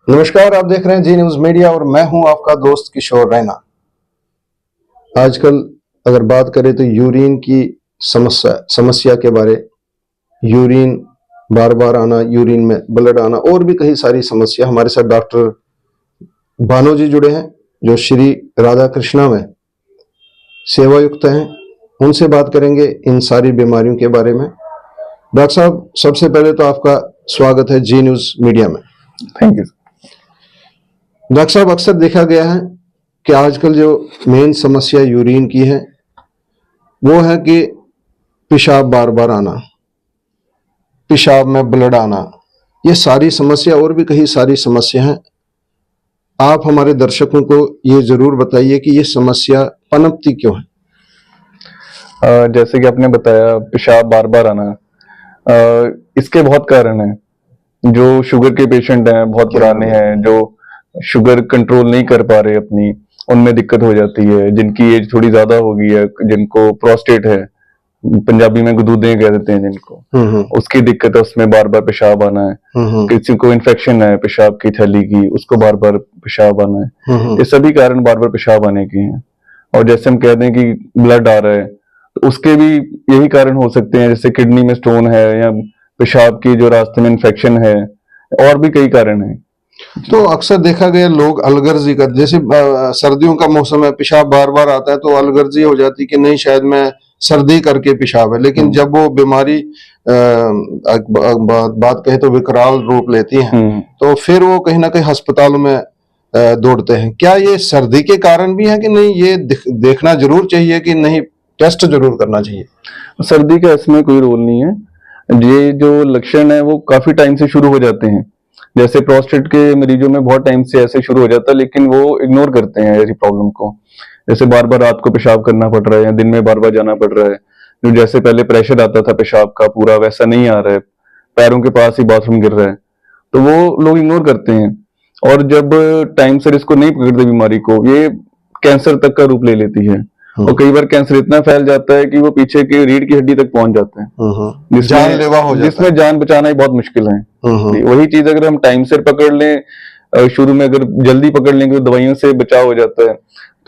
नमस्कार, आप देख रहे हैं जी न्यूज मीडिया और मैं हूं आपका दोस्त किशोर रैना। आजकल अगर बात करें तो यूरिन की समस्या के बारे, यूरिन बार बार आना, यूरिन में ब्लड आना और भी कई सारी समस्या। हमारे साथ डॉक्टर भानु जी जुड़े हैं जो श्री राधा कृष्णा में सेवायुक्त हैं। उनसे बात करेंगे इन सारी बीमारियों के बारे में। डॉक्टर साहब, सबसे पहले तो आपका स्वागत है जी न्यूज मीडिया में। Thank you. डॉक्टर साहब, अक्सर देखा गया है कि आजकल जो मेन समस्या यूरिन की है वो है कि पेशाब बार बार आना, पेशाब में ब्लड आना, ये सारी समस्या और भी कई सारी समस्या हैं। आप हमारे दर्शकों को ये जरूर बताइए कि ये समस्या पनपती क्यों है। जैसे कि आपने बताया पेशाब बार बार आना, इसके बहुत कारण हैं। जो शुगर के पेशेंट हैं, बहुत पुराने हैं, जो शुगर कंट्रोल नहीं कर पा रहे अपनी, उनमें दिक्कत हो जाती है। जिनकी एज थोड़ी ज्यादा हो गई है, जिनको प्रोस्टेट है, पंजाबी में गुदूदें कह देते हैं जिनको, उसकी दिक्कत है, उसमें बार बार पेशाब आना है। किसी को इन्फेक्शन है पेशाब की थैली की, उसको बार बार पेशाब आना है। ये सभी कारण बार बार पेशाब आने के हैं। और जैसे हम कह दें कि ब्लड आ रहा है, तो उसके भी यही कारण हो सकते हैं, जैसे किडनी में स्टोन है या पेशाब की जो रास्ते में इन्फेक्शन है, और भी कई कारण हैं। तो अक्सर देखा गया लोग अलगर्जी कर, जैसे सर्दियों का मौसम है, पेशाब बार बार आता है तो अलगर्जी हो जाती कि नहीं शायद मैं सर्दी करके पेशाब है। लेकिन जब वो बीमारी बात कहे तो विकराल रूप लेती है तो फिर वो कहीं ना कहीं अस्पतालों में दौड़ते हैं। क्या ये सर्दी के कारण भी है कि नहीं, ये देखना जरूर चाहिए कि नहीं, टेस्ट जरूर करना चाहिए? सर्दी का इसमें कोई रोल नहीं है। ये जो लक्षण है वो काफी टाइम से शुरू हो जाते हैं। जैसे प्रोस्टेट के मरीजों में बहुत टाइम से ऐसे शुरू हो जाता है, लेकिन वो इग्नोर करते हैं ऐसी प्रॉब्लम को। जैसे बार बार रात को पेशाब करना पड़ रहा है या दिन में बार बार जाना पड़ रहा है, जो जैसे पहले प्रेशर आता था पेशाब का पूरा, वैसा नहीं आ रहा है, पैरों के पास ही बाथरूम गिर रहा है, तो वो लोग इग्नोर करते हैं। और जब टाइम से इसको नहीं पकड़ते बीमारी को, ये कैंसर तक का रूप ले लेती है। और कई बार कैंसर इतना फैल जाता है कि वो पीछे की रीढ़ की हड्डी तक पहुंच जाते हैं, जानलेवा हो जाता है, जिसमें जान बचाना ही बहुत मुश्किल है। वही चीज अगर हम टाइम से पकड़ लें, शुरू में अगर जल्दी पकड़ लेंगे तो दवाइयों से बचाव हो जाता है।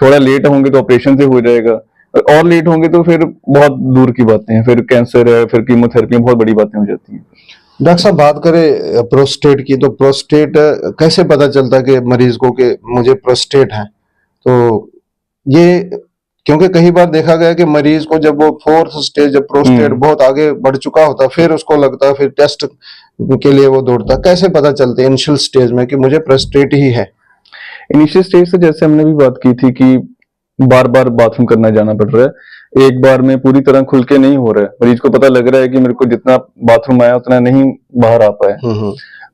थोड़ा लेट होंगे तो ऑपरेशन से हो जाएगा, और लेट होंगे तो फिर बहुत दूर की बातें हैं, फिर कैंसर है, फिर कीमोथेरेपी, बहुत बड़ी बातें हो जाती हैं। डॉक्टर साहब, बात करें प्रोस्टेट की, तो प्रोस्टेट कैसे पता चलता है कि मरीज को कि मुझे प्रोस्टेट है? तो ये, क्योंकि कई बार देखा गया कि मरीज को जब वो फोर्थ स्टेज, जब प्रोस्टेट बहुत आगे बढ़ चुका होता, फिर उसको लगता है, फिर टेस्ट के लिए वो दौड़ता। कैसे पता चलता है इनिशियल स्टेज में कि मुझे प्रोस्टेट ही है? इनिशियल स्टेज से जैसे हमने भी बात की थी कि बार बार बाथरूम करना जाना पड़ रहा है, एक बार में पूरी तरह खुल के नहीं हो रहा है, मरीज को पता लग रहा है कि मेरे को जितना बाथरूम आया उतना नहीं बाहर आ पाया,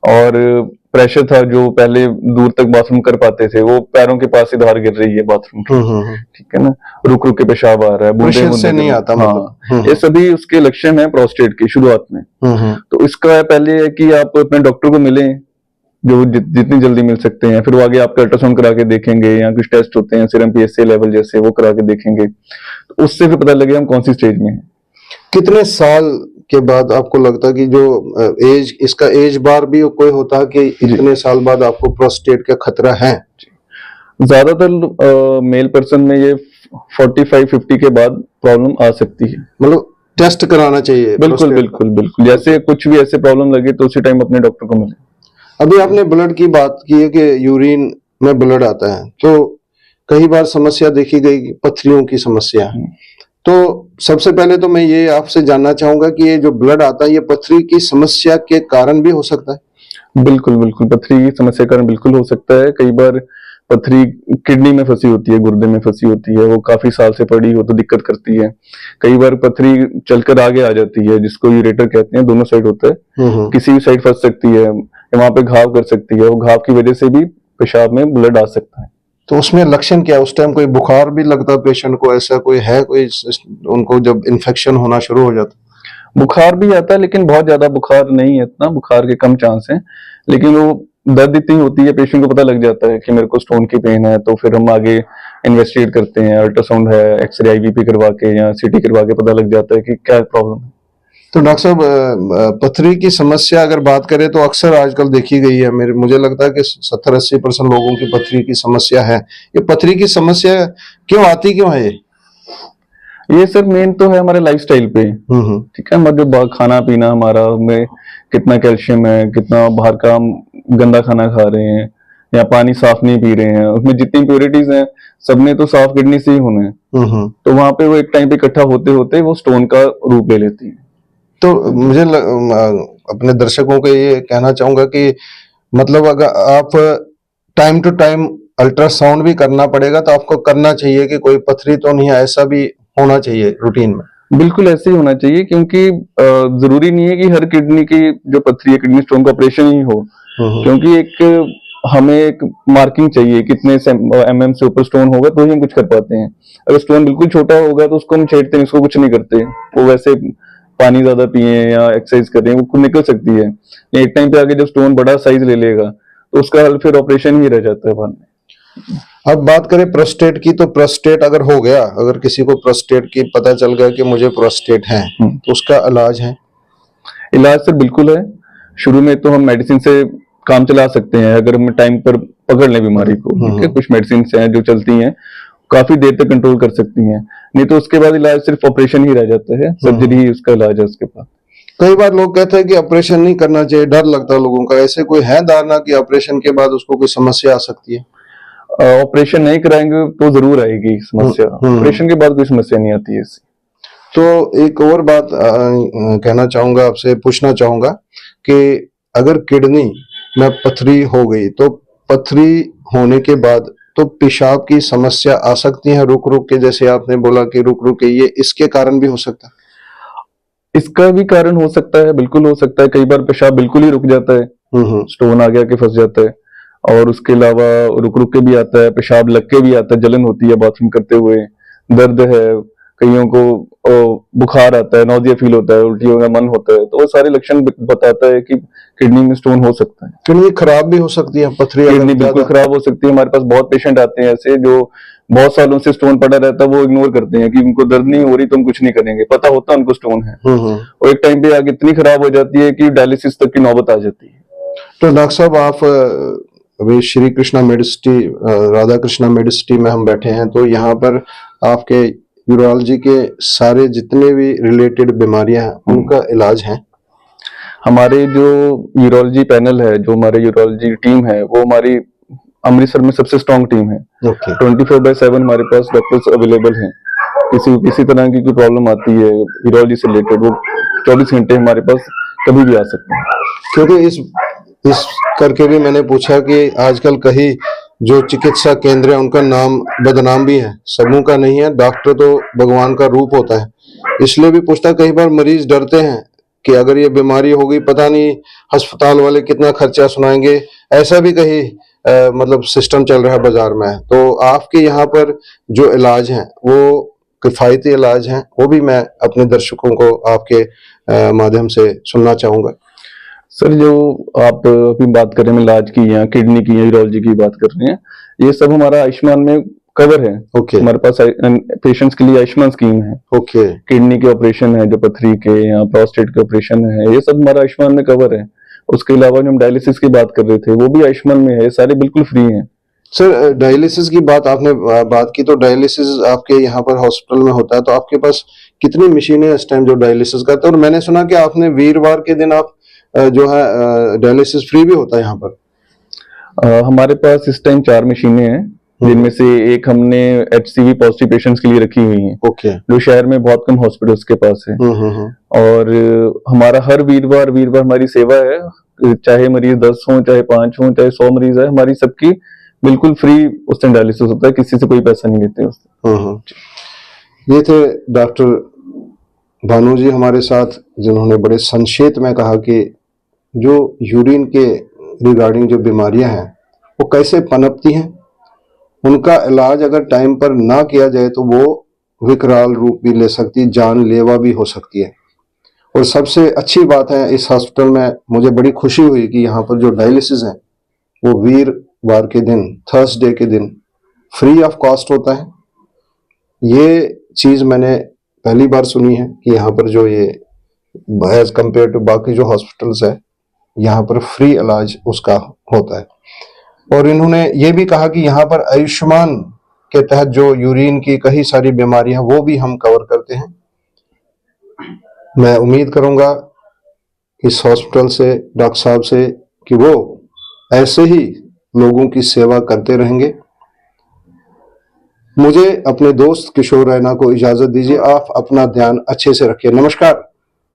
और प्रेशर था जो पहले दूर तक बाथरूम कर पाते थे, वो पैरों के पास ही धार गिर रही है बाथरूम की, ठीक है ना, रुक रुक के पेशाब आ रहा है, बूंदे से नहीं आता। हाँ, ये सभी उसके लक्षण है प्रोस्टेट के शुरुआत में। तो इसका पहले है कि आप अपने डॉक्टर को मिलें, जो जितनी जल्दी मिल सकते हैं। फिर वो आगे आपका अल्ट्रासाउंड करा के देखेंगे, या कुछ टेस्ट होते हैं सीरम पीएसए लेवल जैसे, वो करा के देखेंगे, तो उससे फिर पता लगेगा हम कौन सी स्टेज में हैं। कितने साल के बाद आपको लगता है कि जो एज, इसका एज बार भी कोई होता है कि इतने साल बाद आपको प्रोस्टेट का खतरा है? ज्यादातर मेल पर्सन में ये 45-50 के बाद प्रॉब्लम आ सकती है। मतलब टेस्ट कराना चाहिए? बिल्कुल बिल्कुल बिल्कुल, जैसे कुछ भी ऐसे प्रॉब्लम लगे तो उसी टाइम अपने डॉक्टर को मिले। अभी आपने ब्लड की बात की है कि यूरिन में ब्लड आता है, तो कई बार समस्या देखी गई पथरियों की समस्या। तो सबसे पहले तो मैं ये आपसे जानना चाहूंगा कि ये जो ब्लड आता है, ये पथरी की समस्या के कारण भी हो सकता है? बिल्कुल बिल्कुल, पथरी की समस्या के कारण बिल्कुल हो सकता है। कई बार पथरी किडनी में फंसी होती है, गुर्दे में फंसी होती है, वो काफी साल से पड़ी हो तो दिक्कत करती है। कई बार पथरी चलकर आगे आ जाती है, जिसको यूरेटर कहते हैं, दोनों साइड होता है, किसी भी साइड फंस सकती है, वहां पे घाव कर सकती है, वो घाव की वजह से भी पेशाब में ब्लड आ सकता है। तो उसमें लक्षण क्या है? उस टाइम कोई बुखार भी लगता है पेशेंट को? ऐसा कोई है, कोई उनको जब इन्फेक्शन होना शुरू हो जाता? बुखार भी आता है, लेकिन बहुत ज्यादा बुखार नहीं है, इतना बुखार के कम चांस है, लेकिन वो दर्द इतनी होती है, पेशेंट को पता लग जाता है कि मेरे को स्टोन की पेन है, तो फिर हम आगे इन्वेस्टिगेट करते हैं, अल्ट्रासाउंड है, एक्सरे आईवीपी करवा के या सीटी करवा के पता लग जाता है कि क्या प्रॉब्लम है। तो डॉक्टर साहब पथरी की समस्या अगर बात करें तो अक्सर आजकल देखी गई है, मेरे मुझे लगता है कि 70-80% लोगों की पथरी की समस्या है। ये पथरी की समस्या क्यों आती क्यों है ये सर मेन तो है हमारे लाइफस्टाइल पे। ठीक है, हमारा जो खाना पीना हमारा, में कितना कैल्शियम है, कितना बाहर का हम गंदा खाना खा रहे हैं या पानी साफ नहीं पी रहे हैं, उसमें जितनी इम्प्योरिटीज हैं सब में तो साफ किडनी से ही होना है। तो वहां पे वो एक टाइम पे इकट्ठा होते होते वो स्टोन का रूप ले लेती है। तो मुझे अपने दर्शकों को ये कहना चाहूंगा कि मतलब अगर आप टाइम टू टाइम अल्ट्रासाउंड भी करना पड़ेगा तो आपको करना चाहिए कि कोई पथरी तो नहीं है, ऐसा भी होना चाहिए रूटीन में। बिल्कुल ऐसे ही होना चाहिए, क्योंकि जरूरी नहीं है कि हर किडनी की जो पथरी है, किडनी स्टोन का ऑपरेशन ही हो। क्योंकि एक हमें एक मार्किंग चाहिए, कितने mm से ऊपर स्टोन होगा तो ही हम कुछ कर पाते हैं। अगर स्टोन बिल्कुल छोटा होगा तो उसको हम छेड़ते हैं, उसको कुछ नहीं करते, वो वैसे पानी ज्यादा पिए या एक्सरसाइज करें वो खुद निकल सकती है। एक टाइम पे आगे जब स्टोन बड़ा साइज ले लेगा तो उसका हल फिर ऑपरेशन ही रह जाता है बाद में। अब बात करें प्रोस्टेट की, तो प्रोस्टेट अगर हो गया, अगर किसी को प्रोस्टेट की पता चल गया कि मुझे प्रोस्टेट है, तो उसका इलाज है? इलाज सर बिल्कुल है। शुरू में तो हम मेडिसिन से काम चला सकते हैं अगर हम टाइम पर पकड़ लें बीमारी को। ठीक है, कुछ मेडिसिन हैं जो चलती हैं, काफी देर तक कंट्रोल कर सकती हैं। नहीं तो उसके बाद इलाज सिर्फ ऑपरेशन ही रह जाता है, सर्जरी ही उसका इलाज है उसके बाद। कई बार लोग कहते हैं कि ऑपरेशन नहीं करना चाहिए, डर लगता है लोगों का, ऐसे कोई है धारणा कि ऑपरेशन के बाद उसको कोई समस्या आ सकती है? ऑपरेशन नहीं कराएंगे तो जरूर आएगी समस्या, ऑपरेशन के बाद कोई समस्या नहीं आती है इससे। तो एक और बात कहना चाहूंगा, आपसे पूछना चाहूंगा कि अगर किडनी में पथरी हो गई तो पथरी होने के बाद तो पेशाब की समस्या आ सकती है रुक रुक के, जैसे आपने बोला कि रुक रुक के, ये इसके कारण भी हो सकता है? इसका भी कारण हो सकता है, बिल्कुल हो सकता है। कई बार पेशाब बिल्कुल ही रुक जाता है, स्टोन आ गया के फंस जाता है। और उसके अलावा रुक रुक के भी आता है, पेशाब लग के भी आता है, जलन होती है बाथरूम करते हुए, दर्द है, कईयों को बुखार आता है, नौजिया फील होता है, उल्टी होगा मन होता है, तो वो सारे लक्षण बताता है कि किडनी में स्टोन हो सकता है। किडनी खराब भी हो सकती है पथरी? किडनी बिल्कुल खराब हो सकती है। हमारे पास बहुत पेशेंट आते हैं ऐसे जो बहुत सालों से स्टोन पड़ा रहता है, वो इग्नोर करते हैं कि उनको दर्द नहीं हो रही तो हम कुछ नहीं करेंगे, पता होता है उनको स्टोन है, और एक टाइम पे आगे इतनी खराब हो जाती है कि डायलिसिस तक की नौबत आ जाती है। तो डॉक्टर साहब, आप अभी श्री कृष्णा मेडिसिटी, राधा कृष्णा मेडिसिटी में हम बैठे हैं, तो यहाँ पर आपके यूरोलॉजी के सारे जितने भी रिलेटेड बीमारियां हैं उनका इलाज है? हमारे जो यूरोलॉजी पैनल है, जो हमारे यूरोलॉजी टीम है, वो हमारी अमृतसर में सबसे स्ट्रॉन्ग टीम है। 24/7 हमारे पास डॉक्टर्स अवेलेबल हैं। किसी तरह की कोई प्रॉब्लम आती है यूरोलॉजी से रिलेटेड, वो 24 घंटे हमारे पास कभी भी आ सकते हैं। क्योंकि इस करके भी मैंने पूछा कि आजकल कहीं जो चिकित्सा केंद्र है उनका नाम बदनाम भी है, सबों का नहीं है। डॉक्टर तो भगवान का रूप होता है, इसलिए भी पूछता। कई बार मरीज डरते हैं कि अगर ये बीमारी हो गई, पता नहीं अस्पताल वाले कितना खर्चा सुनाएंगे, ऐसा भी कहीं मतलब सिस्टम चल रहा है बाजार में। तो आपके यहाँ पर जो इलाज हैं वो किफायती इलाज हैं, वो भी मैं अपने दर्शकों को आपके माध्यम से सुनना चाहूंगा। सर, जो आप अभी बात कर रहे हैं इलाज की या किडनी की या यूरोलॉजी की बात कर रहे हैं, ये सब हमारा आयुष्मान में कवर है। हमारे पास पेशेंट्स के लिए आयुष्मान स्कीम है। किडनी के ऑपरेशन है, जो पथरी के या प्रोस्टेट के ऑपरेशन है, ये सब हमारा आयुष्मान में कवर है। उसके अलावा जो हम डायलिसिस की बात कर रहे थे वो भी आयुष्मान में है, सारे बिल्कुल फ्री हैं। सर, डायलिसिस की बात आपने बात की, तो डायलिसिस आपके यहाँ पर हॉस्पिटल में होता है, तो आपके पास कितनी मशीनें इस टाइम जो डायलिसिस करते हैं? और मैंने सुना कि आपने वीरवार के दिन आप जो है डायलिसिस फ्री भी होता है यहाँ पर? हमारे पास इस टाइम 4 मशीनें हैं, जिनमें से एक हमने HCV पॉजिटिव पेशेंट्स के लिए रखी हुई हैं, जो शहर में बहुत कम हॉस्पिटल्स के पास है। और हमारा हर वीरवार हमारी सेवा है, चाहे मरीज 10 हो, चाहे 5 हो, चाहे 100 मरीज है, हमारी सबकी बिल्कुल फ्री उस टाइम डायलिसिस होता है, किसी से कोई पैसा नहीं लेते उससे। ये थे डॉक्टर भानु जी हमारे साथ, जिन्होंने बड़े संक्षेप में कहा कि जो यूरिन के रिगार्डिंग जो बीमारियां हैं वो कैसे पनपती हैं, उनका इलाज अगर टाइम पर ना किया जाए तो वो विकराल रूप भी ले सकती, जानलेवा भी हो सकती है। और सबसे अच्छी बात है, इस हॉस्पिटल में मुझे बड़ी खुशी हुई कि यहाँ पर जो डायलिसिस है वो वीरवार के दिन, थर्सडे के दिन फ्री ऑफ कॉस्ट होता है। ये चीज़ मैंने पहली बार सुनी है कि यहाँ पर जो ये एज कंपेयर टू बाकी जो हॉस्पिटल्स है, यहाँ पर फ्री इलाज उसका होता है। और इन्होंने ये भी कहा कि यहाँ पर आयुष्मान के तहत जो यूरिन की कई सारी बीमारियां वो भी हम कवर करते हैं। मैं उम्मीद करूंगा इस हॉस्पिटल से, डॉक्टर साहब से, कि वो ऐसे ही लोगों की सेवा करते रहेंगे। मुझे अपने दोस्त किशोर रैना को इजाजत दीजिए। आप अपना ध्यान अच्छे से रखिए। नमस्कार।